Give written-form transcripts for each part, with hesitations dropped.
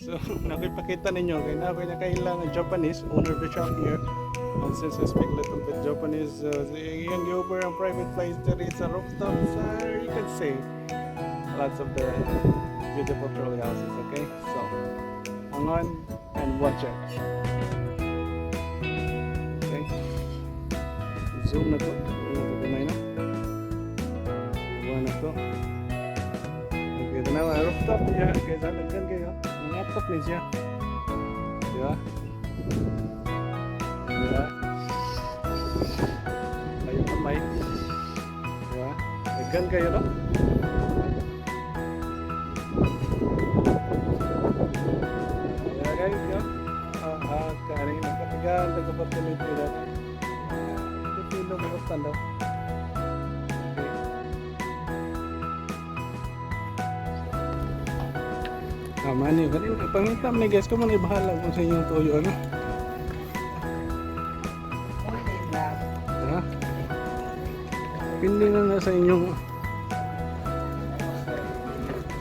So, nakipakita ninyo, kaya na ako nakailangan Japanese, owner of the shop here. And since I speak a little bit Japanese, yung over ang private place, there is a rooftop, so you can see lots of the beautiful trolley houses, okay? So, hang on and watch it. Okay? Zoom na to. Gamay na. Buwan na to. Okay, ito na mga rooftop niya. Okay, salagkan kayo. Mga laptop niya siya. Diba? Diba? Kayo kamay. Diba? Salagkan kayo, no? Diba guys, yun? Karing nakatigaan, nagkapatuloy ko dati. Ito pilo, magkastan daw. Mani, pangitam ni guys, kung manay bahala kung sa inyong tuyo, ano? Ha? Pindi na sa inyong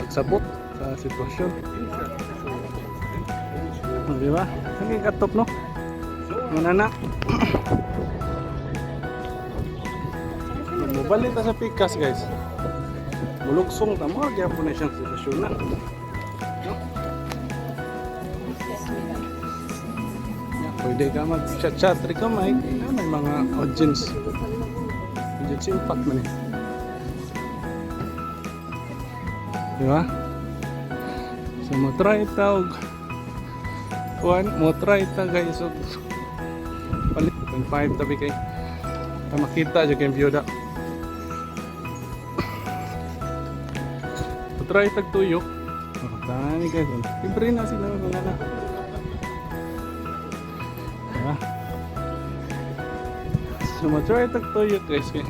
pagsabot sa sitwasyon. Di ba? Sige, katop, no? Muna na. Mubalik na sa pikas, guys. Mulugsong tamo, kaya po na siyang sitwasyon na. Pwede ka mag-chat-chat rin ka, Mike. May mga audience impact man eh. Diba? So mo try ita og kuan, mo try ita guys og palit 5 tabi kay makita jud kay view da. Mo try tag tuyok. Tani guys, libre na sila mga na. So ma-try tag tuyok guys kay.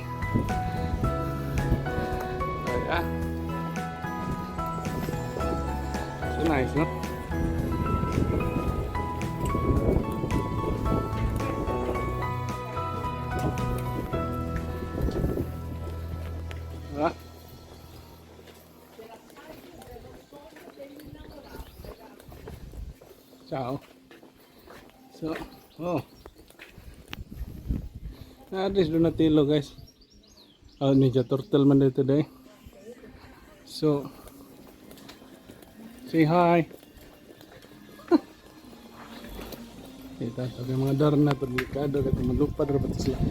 Ay so nice, no? Ah. Ciao. So, oh. At least do not tilo guys. Oh, Ninja Turtle man dito today. So, say hi. Kita tayo mga darna to delikado kasi malupad ra patis lang.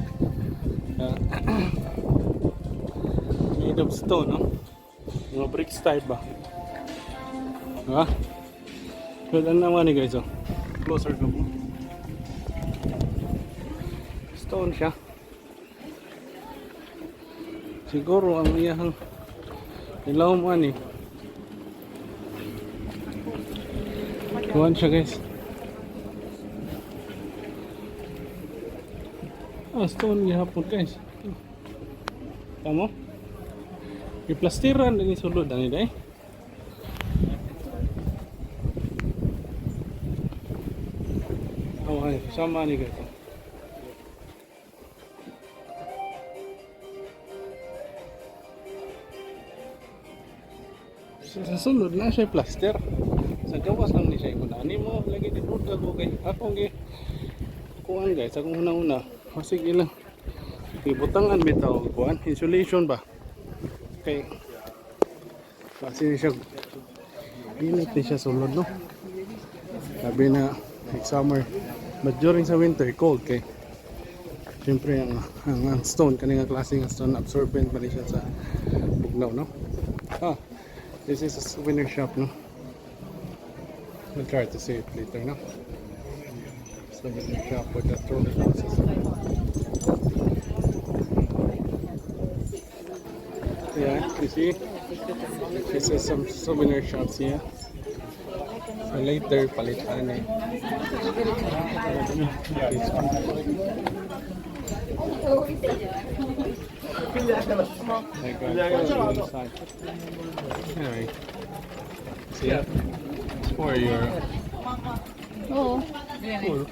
Made of stone, no? Mga bricks type ba? Ha? Well, ano naman ni guys, oh. Closer ka po. Stone siya. Siguro ang iyang ilaw mo ani. Kuhan siya guys. Stone gihapon guys. Tamo? Iplastiran din sulod ani day. Oh, ay sama ni guys. Sa sunod na siya plaster. Sa gawas lang ni siya ikunani mo lagi di buta ko kay akong gi kuan guys akong una-una sige lang ibutangan bitaw kuan insulation ba kay kasi siya init ni siya sulod, no? Sabi na summer but during sa winter cold kay siyempre ang stone kaning klase ng stone absorbent pa rin siya sa bugnaw, no? This is a souvenir shop, no? We'll try to see it later, no? Souvenir shop with the trolley houses. Yeah, you see? This is some souvenir shops here. So later, palitan eh. Anyway, see, it's for your. Oo. Cool.